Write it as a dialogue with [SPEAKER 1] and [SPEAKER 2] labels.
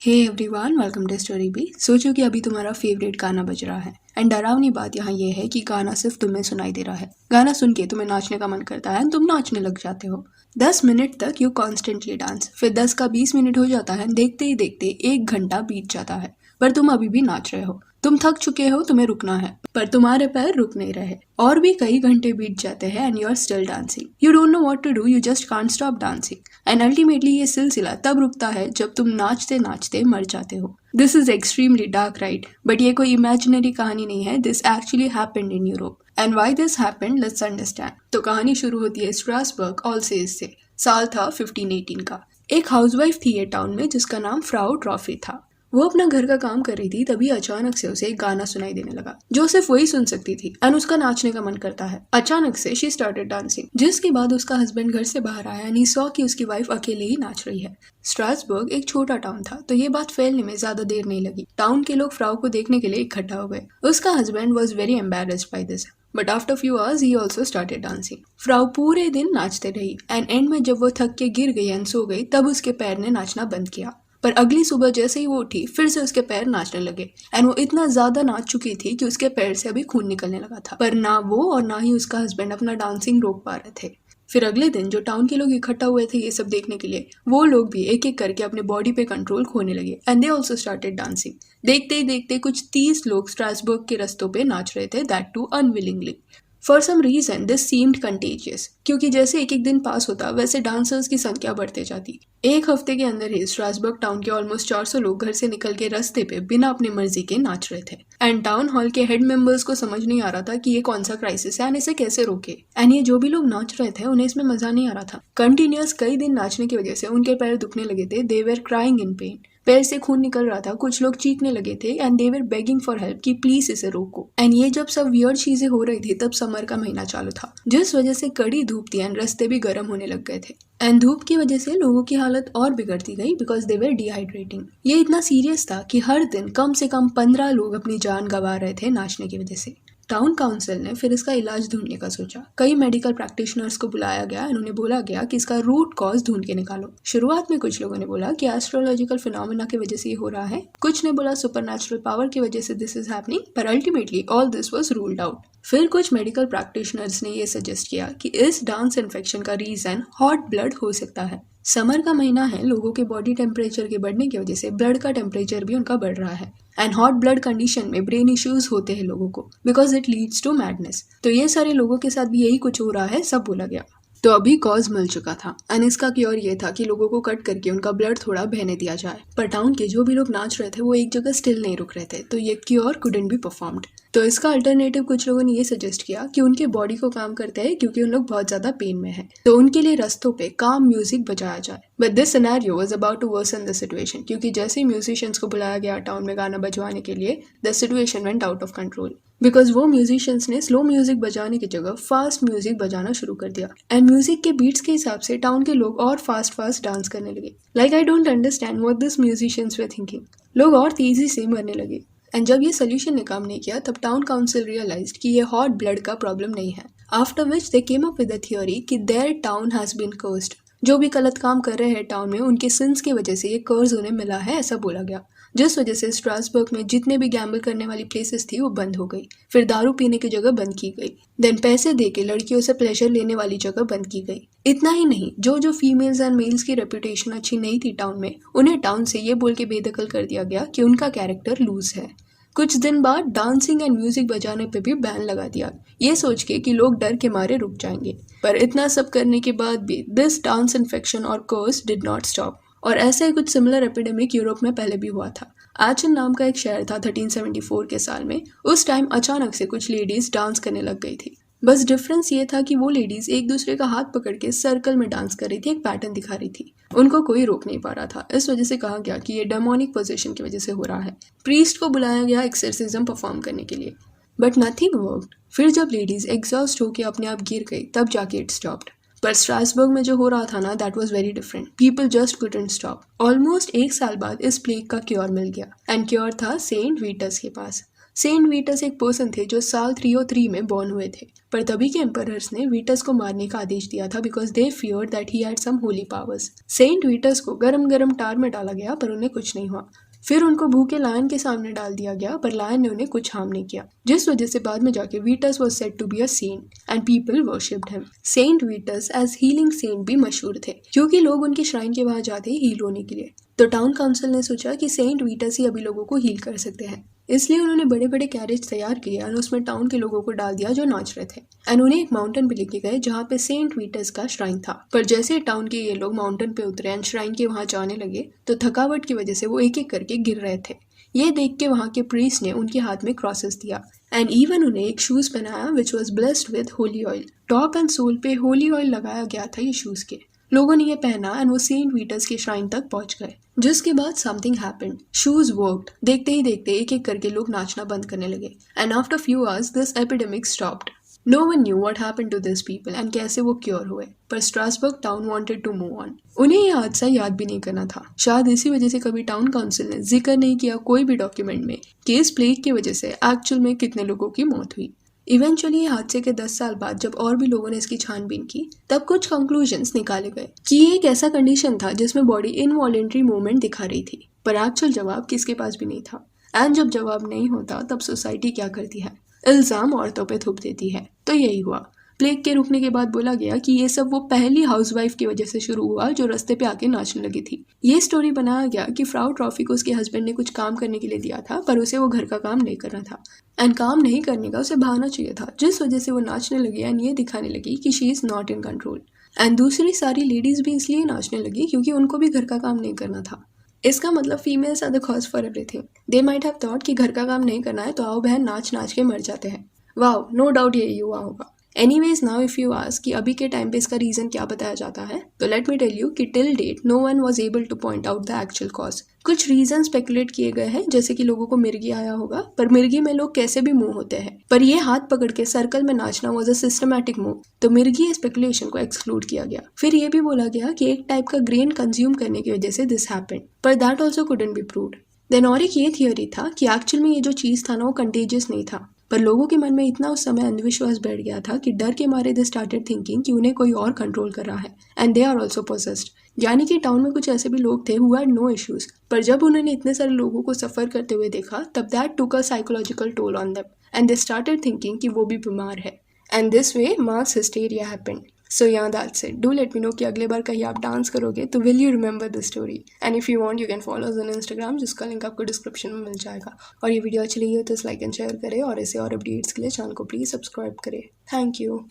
[SPEAKER 1] Hey everyone, welcome to story B. सोचो कि अभी तुम्हारा फेवरेट गाना बज रहा है एंड डरावनी बात यहाँ ये है कि गाना सिर्फ तुम्हें सुनाई दे रहा है। गाना सुन के तुम्हें नाचने का मन करता है, तुम नाचने लग जाते हो। 10 मिनट तक यू कॉन्स्टेंटली डांस, फिर 10 का 20 मिनट हो जाता है, देखते ही देखते 1 घंटा बीत जाता है, पर तुम अभी भी नाच रहे हो। तुम थक चुके हो, तुम्हें रुकना है, पर तुम्हारे पैर रुक नहीं रहे। और भी कई घंटे बीत जाते हैं and you are still dancing. You don't know what to do, you just can't stop dancing. And ultimately ये सिलसिला तब रुकता है जब तुम नाचते नाचते मर जाते हो। This is extremely dark, right? But ये कोई इमेजिनरी कहानी नहीं है, this actually happened in Europe. And why this happened, let's understand. तो कहानी शुरू होती है स्ट्रासबर्ग ऑलसेज से। साल था 1518 का। एक हाउसवाइफ थी ये टाउन में जिसका नाम फ्राउ ट्रॉफी था। वो अपना घर का काम कर रही थी, तभी अचानक से उसे एक गाना सुनाई देने लगा जो सिर्फ वही सुन सकती थी एंड उसका नाचने का मन करता है। अचानक से शी स्टार्टेड डांसिंग, जिसके बाद उसका हस्बैंड घर से बाहर आया एंड ही सॉ कि उसकी वाइफ अकेले ही नाच रही है। स्ट्रासबर्ग एक छोटा टाउन था, तो ये बात फैलने में ज्यादा देर नहीं लगी। टाउन के लोग फ्राउ को देखने के लिए इकट्ठा हो गए। उसका husband was very embarrassed by this, but after few hours he also started dancing. Frau पूरे दिन नाचते रही एंड एंड में जब वो थक के गिर गई एंड सो गई, तब उसके पैर ने नाचना बंद किया। पर अगली सुबह जैसे ही वो उठी, फिर से उसके पैर नाचने लगे एंड वो इतना ज्यादा नाच चुकी थी कि उसके पैर से अभी खून निकलने लगा था। पर ना वो और ना ही उसका हस्बैंड अपना डांसिंग रोक पा रहे थे। फिर अगले दिन जो टाउन के लोग इकट्ठा हुए थे ये सब देखने के लिए, वो लोग भी एक एक करके अपने बॉडी पे कंट्रोल खोने लगे and they also started dancing. देखते ही देखते कुछ 30 लोग स्ट्रासबर्ग के रस्तों पे नाच रहे थे, that too unwillingly. For some reason this seemed contagious, क्योंकि जैसे एक एक दिन पास होता वैसे डांसर्स की संख्या बढ़ते जाती। एक हफ्ते के अंदर ही स्ट्रासबर्ग टाउन के ऑलमोस्ट 400 लोग घर से निकल के रास्ते पे बिना अपनी मर्जी के नाच रहे थे। एंड टाउन हॉल के हेड मेंबर्स को समझ नहीं आ रहा था कि ये कौन सा क्राइसिस है एंड इसे कैसे रोके। एंड ये जो भी लोग नाच रहे थे उन्हें इसमें मजा नहीं आ रहा था। कंटिन्यूअस कई दिन नाचने की वजह से उनके पैर दुखने लगे थे, दे वर क्राइंग इन पेन। पैर से खून निकल रहा था, कुछ लोग चीखने लगे थे and they were begging for help कि प्लीज इसे रोको। एंड ये जब सब वियर्ड चीजें हो रही थी तब समर का महीना चालू था, जिस वजह से कड़ी धूप थी एंड रास्ते भी गर्म होने लग गए थे। एंड धूप की वजह से लोगों की हालत और बिगड़ती गई बिकॉज दे वर डिहाइड्रेटिंग। ये इतना सीरियस था कि हर दिन कम से कम 15 लोग अपनी जान गंवा रहे थे नाचने की वजह से। टाउन काउंसिल ने फिर इसका इलाज ढूंढने का सोचा। कई मेडिकल प्रैक्टिशनर्स को बुलाया गया, उन्हें बोला गया कि इसका रूट कॉज ढूंढ के निकालो। शुरुआत में कुछ लोगों ने बोला कि एस्ट्रोलॉजिकल फिनोमेना की वजह से ये हो रहा है, कुछ ने बोला सुपरनैचुरल पावर की वजह से दिस इज हैपनिंग, पर ultimately all this was ruled out. फिर कुछ मेडिकल प्रैक्टिशनर्स ने ये सजेस्ट किया कि इस डांस इन्फेक्शन का रीजन हॉट ब्लड हो सकता है। समर का महीना है, लोगों के बॉडी टेम्परेचर के बढ़ने की वजह से ब्लड का टेम्परेचर भी उनका बढ़ रहा है एंड हॉट ब्लड कंडीशन में ब्रेन इश्यूज होते हैं लोगों को because it leads to madness. तो ये सारे लोगों के साथ भी यही कुछ हो रहा है, सब बोला गया। तो अभी कॉज मिल चुका था एंड इसका क्योर ये था कि लोगों को कट करके उनका ब्लड थोड़ा बहने दिया जाए। पर टाउन के जो भी लोग नाच रहे थे वो एक जगह स्टिल नहीं रुक रहे थे, तो ये क्योर कुडंट बी परफॉर्म्ड। तो इसका अल्टरनेटिव कुछ लोगों ने ये सजेस्ट किया कि उनके बॉडी को काम करते हैं क्योंकि उन लोग बहुत ज्यादा पेन में है, तो उनके लिए रास्तों पे काम म्यूजिक बजाया जाए। But this scenario was about to worsen the situation, क्योंकि जैसे ही म्यूजिशियंस को बुलाया गया टाउन में गाना बजवाने के लिए, the situation went out of control because वो म्यूजिशियंस ने स्लो म्यूजिक बजाने की जगह फास्ट म्यूजिक बजाना शुरू कर दिया एंड म्यूजिक के बीट्स के हिसाब से टाउन के लोग और फास्ट फास्ट डांस करने लगे। Like I don't understand what this musicians were thinking. लोग और तेजी से मरने लगे एंड जब ये सोल्यूशन ने काम नहीं किया तब टाउन काउंसिल रियलाइज्ड कि ये हॉट ब्लड का प्रॉब्लम नहीं है। After which they came up with the theory कि their town has been cursed. जो भी गलत काम कर रहे हैं टाउन में, उनके सिंस की वजह से ये कर्ज उन्हें मिला है, ऐसा बोला गया। जिस वजह से स्ट्रासबर्ग में जितने भी गैम्बल करने वाली प्लेसेस थी वो बंद हो गई। फिर दारू पीने की जगह बंद की गई। देन पैसे दे के लड़कियों से प्लेजर लेने वाली जगह बंद की गई। इतना ही नहीं, जो जो फीमेल्स एंड मेल्स की रेपुटेशन अच्छी नहीं थी टाउन में, उन्हें टाउन से ये बोल के बेदखल कर दिया गया कि उनका कैरेक्टर लूज है। कुछ दिन बाद डांसिंग एंड म्यूजिक बजाने पे भी बैन लगा दिया, ये सोच के कि लोग डर के मारे रुक जाएंगे। पर इतना सब करने के बाद भी दिस डांस इन्फेक्शन और कर्स डिड नॉट स्टॉप। और ऐसा ही कुछ सिमिलर एपिडेमिक यूरोप में पहले भी हुआ था। एचन नाम का एक शहर था 1374 के साल में। उस टाइम अचानक से कुछ लेडीज डांस करने लग गई थी। बस डिफरेंस ये था कि वो लेडीज एक दूसरे का हाथ पकड़ के सर्कल में डांस कर रही थी, एक पैटर्न दिखा रही थी। उनको कोई रोक नहीं पा रहा था। इस वजह से कहा गया कि ये डेमोनिक पोजीशन की वजह से हो रहा है। प्रीस्ट को बुलाया गया एक्सर्सिज्म परफॉर्म करने के लिए, बट नथिंग वर्कड। फिर जब लेडीज एग्जॉस्ट होकर अपने आप गिर गई तब जाके इट स्टॉप्ड। पर स्ट्रासबर्ग में जो हो रहा था ना, that was very different. People just couldn't stop. Almost 1 साल बाद इस प्लेग का क्योर मिल गया एंड क्योर था सेंट वीटस के पास। सेंट वीटस एक पर्सन थे जो साल 303 में बॉर्न हुए थे, पर तभी के एम्परर्स ने वीटस को मारने का आदेश दिया था because they feared that he had some holy powers. Saint Vitus को गरम गरम टार में डाला गया पर उन्हें कुछ नहीं हुआ। फिर उनको भूखे लायन के सामने डाल दिया गया पर लायन ने उन्हें कुछ हार्म नहीं किया, जिस वजह से बाद में जाके Vitus was said to be a saint and people worshipped him. Saint Vitus as healing saint भी मशहूर थे क्योंकि लोग उनके श्राइन के वहां जाते हील होने के लिए। तो टाउन काउंसिल ने सोचा कि सेंट वीटस ही अभी लोगों को हील कर सकते हैं, इसलिए उन्होंने बड़े बड़े कैरेज तैयार किए और उसमें टाउन के लोगों को डाल दिया जो नाच रहे थे एंड उन्हें एक माउंटेन पे लेके गए जहाँ पे सेंट वीटस का श्राइन था। पर जैसे टाउन के ये लोग माउंटेन पे उतरे एंड श्राइन के वहां जाने लगे तो थकावट की वजह से वो एक एक करके गिर रहे थे। ये देख के वहाँ के प्रीस्ट ने उनके हाथ में क्रॉसेस दिया एंड इवन उन्हें एक शूज पहनाया which was blessed with holy oil. Top and sole पे होली ऑयल लगाया गया था ये शूज के। लोगों ने ये पहना एंड वो सेंट वीटस के श्राइन तक पहुंच गए, जिसके बाद समथिंग हैपेंड। Shoes worked. देखते ही देखते एक एक करके लोग नाचना बंद करने लगे and after few hours this epidemic stopped. No one knew what happened to this people and कैसे वो क्योर हुए, पर Strasbourg town wanted to move on. उन्हें यह हादसा याद भी नहीं करना था। शायद इसी वजह से कभी टाउन काउंसिल ने जिक्र नहीं किया कोई भी डॉक्यूमेंट में कि इस प्लेग की वजह से एक्चुअल में कितने लोगों की मौत हुई। इवेंचुअली हादसे के 10 साल बाद जब और भी लोगों ने इसकी छानबीन की तब कुछ कंक्लूजन्स निकाले गए कि ये एक ऐसा कंडीशन था जिसमें बॉडी इनवॉलेंट्री मूवमेंट दिखा रही थी, पर एक्चुअल जवाब किसके पास भी नहीं था। एंड जब जवाब नहीं होता तब सोसाइटी क्या करती है, इल्जाम औरतों पे थोप देती है। तो यही हुआ। प्लेग के रुकने के बाद बोला गया कि ये सब वो पहली हाउसवाइफ की वजह से शुरू हुआ जो रास्ते पे आके नाचने लगी थी। ये स्टोरी बनाया गया कि फ्राउ ट्रॉफी को उसके हस्बैंड ने कुछ काम करने के लिए दिया था पर उसे वो घर का काम नहीं करना था एंड काम नहीं करने का उसे भागना चाहिए था, जिस वजह से वो नाचने लगी एंड ये दिखाने लगी कि she is not in control. And दूसरी सारी लेडीज भी इसलिए नाचने लगी क्योंकि उनको भी घर का काम नहीं करना था। इसका मतलब females are the cause for everything. They might have thought कि घर का काम नहीं करना है तो आओ बहन नाच नाच के मर जाते हैं। वाओ, नो डाउट यही हुआ होगा। Anyways now if you ask कि अभी के टाइम पे इसका रीजन क्या बताया जाता है, तो लेट मी टेल यू कि till date no one was able to point out the actual cause. कुछ रीजन स्पेकुलेट किए गए हैं जैसे कि लोगों को मिर्गी आया होगा, पर मिर्गी में लोग कैसे भी मूव होते हैं, पर ये हाथ पकड़ के सर्कल में नाचना वाज अ सिस्टमैटिक मूव, तो मिर्गी स्पेकुलेशन को एक्सक्लूड किया गया। फिर ये भी बोला गया कि एक टाइप का ग्रेन कंज्यूम करने की वजह से दिस हैपेंड, पर that also couldn't be proved. Then और एक ये थियोरी था कि एक्चुअल में ये जो चीज था ना वो कंटेजियस नहीं था, पर लोगों के मन में इतना उस समय अंधविश्वास बैठ गया था कि डर के मारे दे स्टार्टेड थिंकिंग कि उन्हें कोई और कंट्रोल कर रहा है and they are also possessed. यानी कि टाउन में कुछ ऐसे भी लोग थे हु हैड नो इश्यूज, पर जब उन्होंने इतने सारे लोगों को सफर करते हुए देखा तब that took a psychological toll on them and they started thinking कि वो भी बीमार है and this way mass hysteria happened. So यहाँ that's it. Do let me know कि अगले बार कहीं आप डांस करोगे तो will you remember the story, and if you want you can follow us on Instagram जिसका लिंक आपको डिस्क्रिप्शन में मिल जाएगा। और ये वीडियो अच्छी लगी हो तो लाइक एंड शेयर करें और ऐसे और अपडेट्स के लिए चैनल को प्लीज़ सब्सक्राइब करें। Thank you.